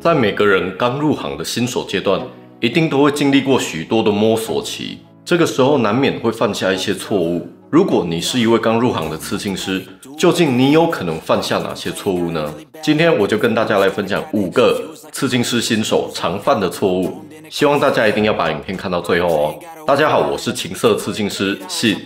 在每个人刚入行的新手阶段，一定都会经历过许多的摸索期，这个时候难免会犯下一些错误。如果你是一位刚入行的刺青师，究竟你有可能犯下哪些错误呢？今天我就跟大家来分享5个刺青师新手常犯的错误，希望大家一定要把影片看到最后哦。大家好，我是情色刺青师信。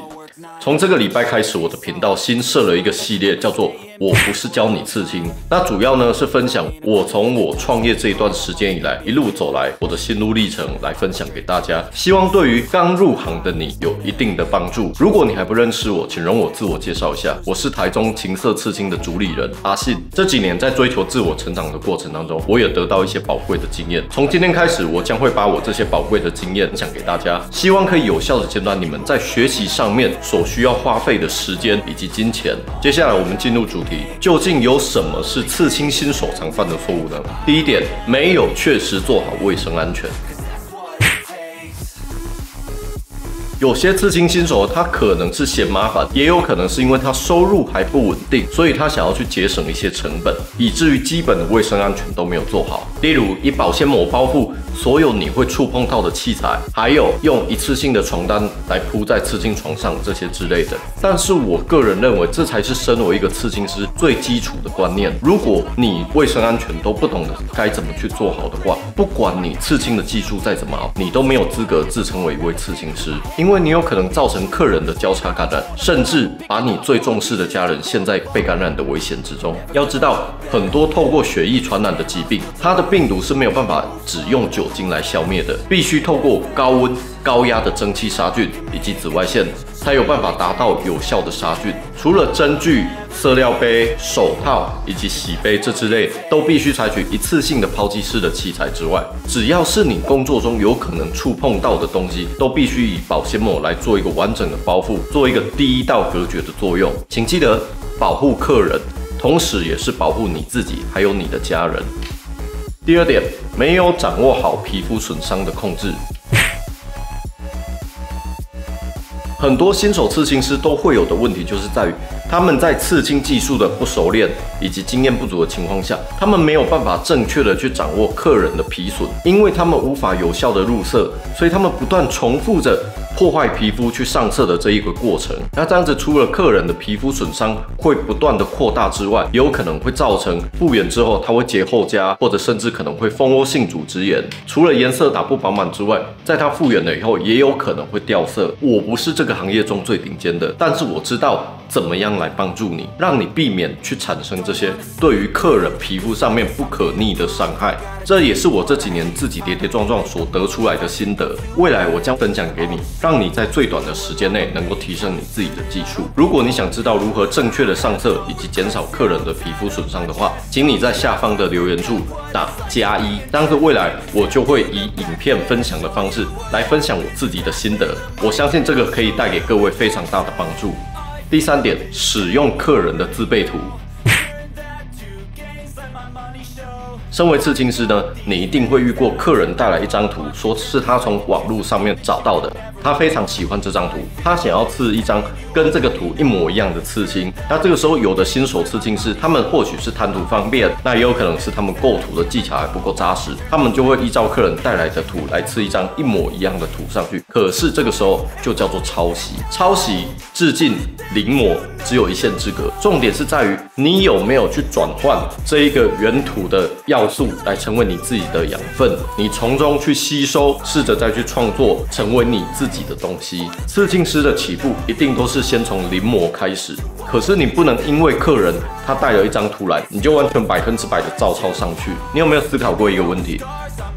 从这个礼拜开始，我的频道新设了一个系列，叫做我不是教你刺青。那主要呢是分享我从我创业这一段时间以来一路走来我的心路历程，来分享给大家，希望对于刚入行的你有一定的帮助。如果你还不认识我，请容我自我介绍一下，我是台中情色刺青的主理人阿信。这几年在追求自我成长的过程当中，我也得到一些宝贵的经验。从今天开始，我将会把我这些宝贵的经验分享给大家，希望可以有效的减短你们在学习上面所需要花费的时间以及金钱。接下来我们进入主题，究竟有什么是刺青新手常犯的错误呢？第一点，没有确实做好卫生安全。有些刺青新手他可能是嫌麻烦，也有可能是因为他收入还不稳定，所以他想要去节省一些成本，以至于基本的卫生安全都没有做好。例如以保鲜膜包覆所有你会触碰到的器材，还有用一次性的床单来铺在刺青床上这些之类的。但是我个人认为，这才是身为一个刺青师最基础的观念。如果你卫生安全都不懂得该怎么去做好的话，不管你刺青的技术再怎么好，你都没有资格自称为一位刺青师，因为你有可能造成客人的交叉感染，甚至把你最重视的家人陷在被感染的危险之中。要知道，很多透过血液传染的疾病，它的病毒是没有办法只用酒精来消灭的，必须透过高温、高压的蒸汽杀菌以及紫外线，才有办法达到有效的杀菌。除了针具、色料杯、手套以及洗杯这之类都必须采取一次性的抛击式的器材之外，只要是你工作中有可能触碰到的东西，都必须以保鲜膜来做一个完整的包覆，做一个第一道隔绝的作用。请记得保护客人，同时也是保护你自己还有你的家人。第二点，没有掌握好皮肤损伤的控制。很多新手刺青师都会有的问题，就是在于他们在刺青技术的不熟练以及经验不足的情况下，他们没有办法正确的去掌握客人的皮损，因为他们无法有效的入色，所以他们不断重复着破坏皮肤去上色的这一个过程。那这样子，除了客人的皮肤损伤会不断的扩大之外，也有可能会造成复原之后它会结后痂，或者甚至可能会蜂窝性组织炎。除了颜色打不饱满之外，在它复原了以后，也有可能会掉色。我不是这个行业中最顶尖的，但是我知道怎么样来帮助你，让你避免去产生这些对于客人皮肤上面不可逆的伤害。这也是我这几年自己跌跌撞撞所得出来的心得，未来我将分享给你，让你在最短的时间内能够提升你自己的技术。如果你想知道如何正确的上色以及减少客人的皮肤损伤的话，请你在下方的留言处打+1，这样子未来我就会以影片分享的方式来分享我自己的心得。我相信这个可以带给各位非常大的帮助。第3点，使用客人的自备图。身为刺青师呢，你一定会遇过客人带来一张图，说是他从网络上面找到的，他非常喜欢这张图，他想要刺一张跟这个图一模一样的刺青。那这个时候，有的新手刺青师，他们或许是贪图方便，那也有可能是他们构图的技巧还不够扎实，他们就会依照客人带来的图来刺一张一模一样的图上去。可是这个时候就叫做抄袭，抄袭、致敬、临摹只有一线之隔。重点是在于你有没有去转换这一个原图的要素来成为你自己的养分，你从中去吸收，试着再去创作成为你自己的东西。刺青师的起步一定都是先从临摹开始，可是你不能因为客人他带了一张图来，你就完全100%的照抄上去。你有没有思考过一个问题？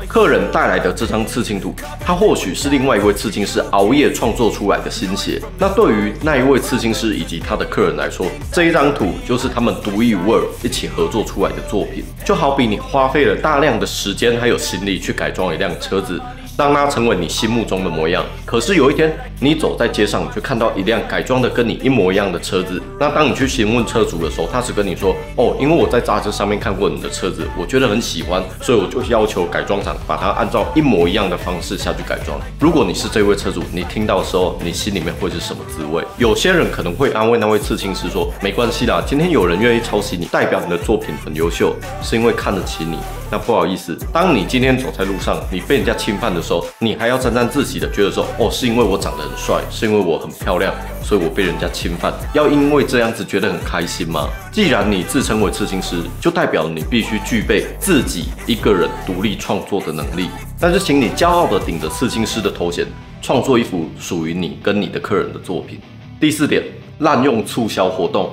客人带来的这张刺青图，它或许是另外一位刺青师熬夜创作出来的心血。那对于那一位刺青师以及他的客人来说，这一张图就是他们独一无二一起合作出来的作品。就好比你花费了大量的时间还有心力去改装一辆车子，让它成为你心目中的模样。可是有一天，你走在街上，你就看到一辆改装的跟你一模一样的车子。那当你去询问车主的时候，他只跟你说：“哦，因为我在杂志上面看过你的车子，我觉得很喜欢，所以我就要求改装厂把它按照一模一样的方式下去改装。”如果你是这位车主，你听到的时候，你心里面会是什么滋味？有些人可能会安慰那位刺青师说：“没关系啦，今天有人愿意抄袭你，代表你的作品很优秀，是因为看得起你。”那不好意思，当你今天走在路上，你被人家侵犯的时候，你还要沾沾自喜的觉得说，哦，是因为我长得很帅，是因为我很漂亮，所以我被人家侵犯，要因为这样子觉得很开心吗？既然你自称为刺青师，就代表你必须具备自己一个人独立创作的能力。但是，请你骄傲的顶着刺青师的头衔，创作一幅属于你跟你的客人的作品。第4点，滥用促销活动。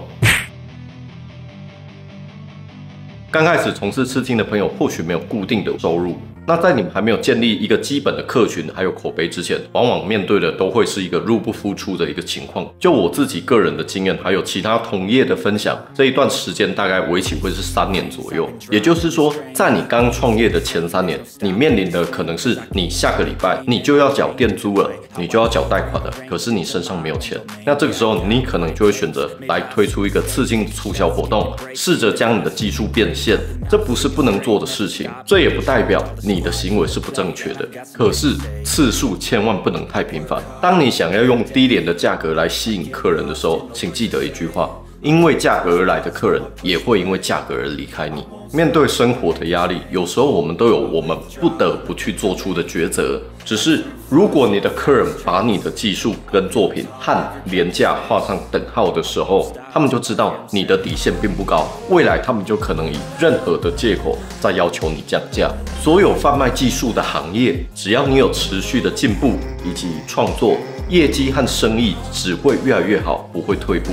刚开始从事刺青的朋友，或许没有固定的收入。那在你们还没有建立一个基本的客群还有口碑之前，往往面对的都会是一个入不敷出的一个情况。就我自己个人的经验，还有其他同业的分享，这一段时间大概为期会是3年左右。也就是说，在你刚创业的前3年，你面临的可能是你下个礼拜你就要缴店租了，你就要缴贷款了，可是你身上没有钱。那这个时候，你可能就会选择来推出一个刺青促销活动，试着将你的技术变现。这不是不能做的事情，这也不代表你的行为是不正确的。可是次数千万不能太频繁。当你想要用低廉的价格来吸引客人的时候，请记得一句话：因为价格而来的客人，也会因为价格而离开你。面对生活的压力，有时候我们都有我们不得不去做出的抉择。只是如果你的客人把你的技术跟作品和廉价画上等号的时候，他们就知道你的底线并不高，未来他们就可能以任何的借口在要求你降价。所有贩卖技术的行业，只要你有持续的进步以及创作，业绩和生意只会越来越好，不会退步。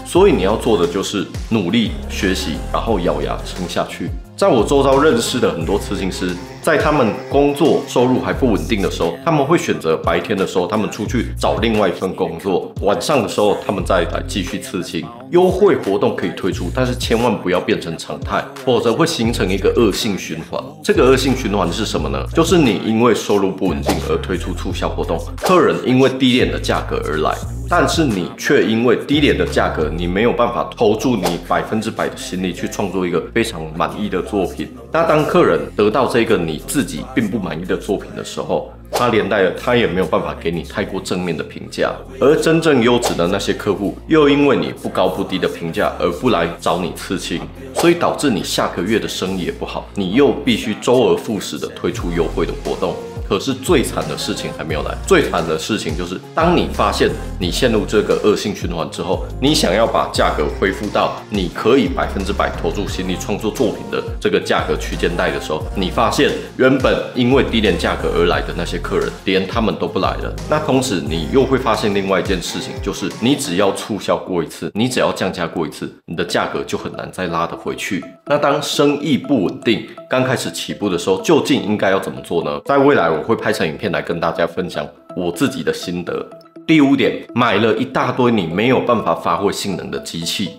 所以你要做的就是努力学习，然后咬牙撑下去。在我周遭认识的很多刺青师，在他们工作收入还不稳定的时候，他们会选择白天的时候他们出去找另外一份工作，晚上的时候他们再来继续刺青。优惠活动可以推出，但是千万不要变成常态，否则会形成一个恶性循环。这个恶性循环是什么呢？就是你因为收入不稳定而推出促销活动，客人因为低廉的价格而来，但是你却因为低廉的价格，你没有办法投注你100%的心力去创作一个非常满意的作品。那当客人得到这个你自己并不满意的作品的时候，他连带的他也没有办法给你太过正面的评价，而真正优质的那些客户又因为你不高不低的评价而不来找你刺青，所以导致你下个月的生意也不好，你又必须周而复始的推出优惠的活动。可是最惨的事情还没有来，最惨的事情就是当你发现你陷入这个恶性循环之后，你想要把价格恢复到你可以100%投注心力创作作品的这个价格区间带的时候，你发现原本因为低廉价格而来的那些客人，连他们都不来了。那同时你又会发现另外一件事情，就是你只要促销过一次，你只要降价过一次，你的价格就很难再拉得回去。那当生意不稳定，刚开始起步的时候，究竟应该要怎么做呢？在未来我会拍成影片来跟大家分享我自己的心得。第5点，买了一大堆你没有办法发挥性能的机器。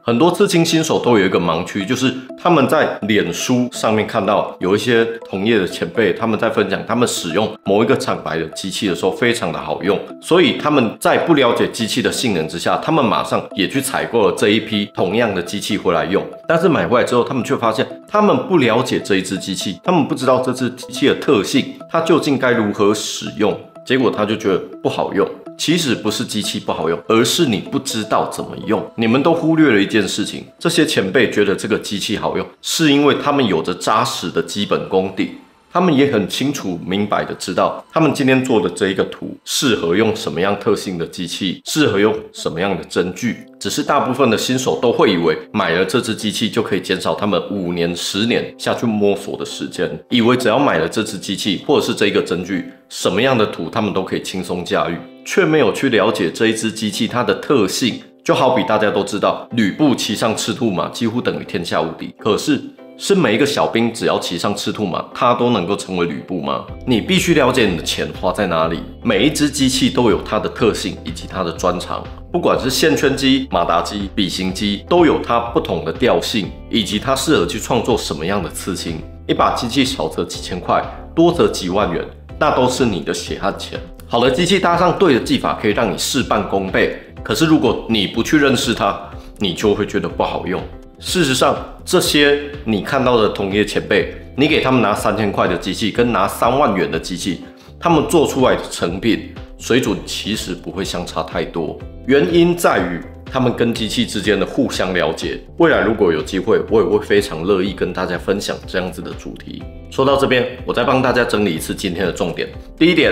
很多刺青新手都有一个盲区，就是他们在脸书上面看到有一些同业的前辈，他们在分享他们使用某一个厂牌的机器的时候非常的好用，所以他们在不了解机器的性能之下，他们马上也去采购了这一批同样的机器回来用。但是买回来之后，他们却发现他们不了解这一支机器，他们不知道这支机器的特性，它究竟该如何使用，结果他就觉得不好用。其实不是机器不好用，而是你不知道怎么用。你们都忽略了一件事情，这些前辈觉得这个机器好用，是因为他们有着扎实的基本功底，他们也很清楚明白的知道，他们今天做的这一个图适合用什么样特性的机器，适合用什么样的针具。只是大部分的新手都会以为买了这支机器就可以减少他们5年、10年下去摸索的时间，以为只要买了这支机器或者是这个针具，什么样的图他们都可以轻松驾驭，却没有去了解这一支机器它的特性。就好比大家都知道，吕布骑上赤兔马几乎等于天下无敌，可是每一个小兵只要骑上赤兔马，他都能够成为吕布吗？你必须了解你的钱花在哪里。每一只机器都有它的特性以及它的专长，不管是线圈机、马达机、笔形机，都有它不同的调性，以及它适合去创作什么样的刺青。一把机器少则几千块，多则几万元，那都是你的血汗钱。好的机器搭上对的技法，可以让你事半功倍。可是如果你不去认识它，你就会觉得不好用。事实上，这些你看到的同业前辈，你给他们拿3000块的机器，跟拿3万元的机器，他们做出来的成品水准其实不会相差太多。原因在于他们跟机器之间的互相了解。未来如果有机会，我也会非常乐意跟大家分享这样子的主题。说到这边，我再帮大家整理一次今天的重点。第一点，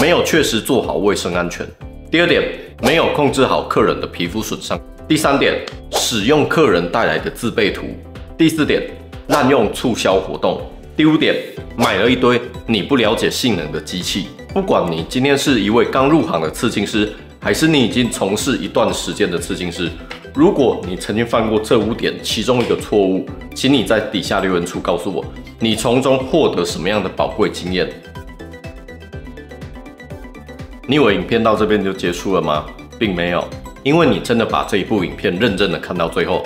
没有确实做好卫生安全；第二点，没有控制好客人的皮肤损伤；第三点，使用客人带来的自备图；第四点，滥用促销活动；第五点，买了一堆你不了解性能的机器。不管你今天是一位刚入行的刺青师，还是你已经从事一段时间的刺青师，如果你曾经犯过这5点其中一个错误，请你在底下留言处告诉我，你从中获得什么样的宝贵经验。你以为影片到这边就结束了吗？并没有，因为你真的把这一部影片认真的看到最后，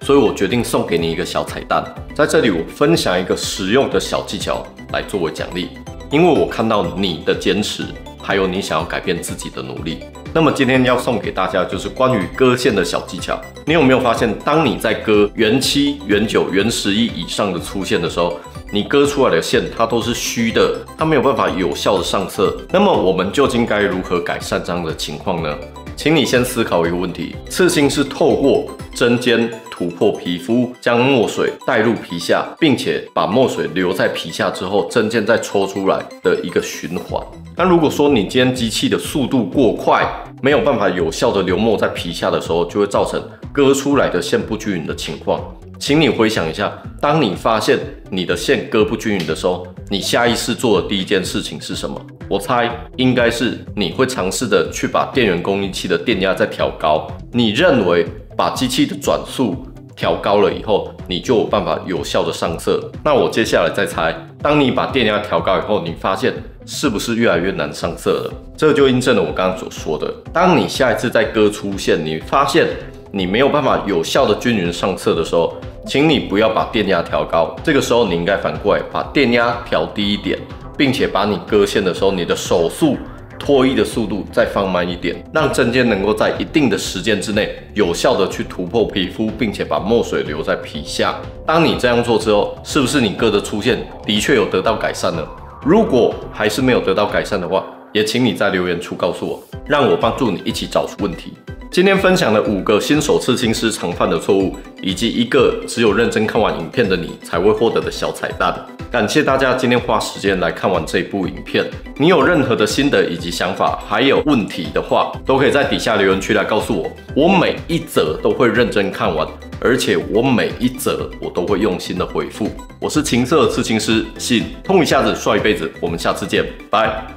所以我决定送给你一个小彩蛋。在这里我分享一个实用的小技巧来作为奖励，因为我看到你的坚持，还有你想要改变自己的努力。那么今天要送给大家就是关于割线的小技巧。你有没有发现，当你在割原7、原9、原11以上的粗线的时候，你割出来的线它都是虚的，它没有办法有效的上色。那么我们究竟该如何改善这样的情况呢？请你先思考一个问题：刺青是透过针尖突破皮肤，将墨水带入皮下，并且把墨水留在皮下之后，针尖再抽出来的一个循环。那如果说你今天机器的速度过快，没有办法有效的留墨在皮下的时候，就会造成割出来的线不均匀的情况。请你回想一下，当你发现你的线割不均匀的时候，你下意识做的第一件事情是什么？我猜应该是你会尝试的去把电源供应器的电压再调高。你认为把机器的转速调高了以后，你就有办法有效的上色。那我接下来再猜，当你把电压调高以后，你发现是不是越来越难上色了？这就印证了我刚刚所说的，当你下一次再割出线，你发现你没有办法有效的均匀上色的时候，请你不要把电压调高，这个时候你应该反过来把电压调低一点，并且把你割线的时候，你的手速脱衣的速度再放慢一点，让针尖能够在一定的时间之内有效的去突破皮肤，并且把墨水留在皮下。当你这样做之后，是不是你割的粗线的确有得到改善呢？如果还是没有得到改善的话，也请你在留言处告诉我，让我帮助你一起找出问题。今天分享了5个新手刺青师常犯的错误，以及1个只有认真看完影片的你才会获得的小彩蛋。感谢大家今天花时间来看完这部影片。你有任何的心得以及想法，还有问题的话，都可以在底下留言区来告诉我。我每一则都会认真看完，而且我每一则我都会用心的回复。我是情色刺青师信，通一下子帅一辈子。我们下次见，拜。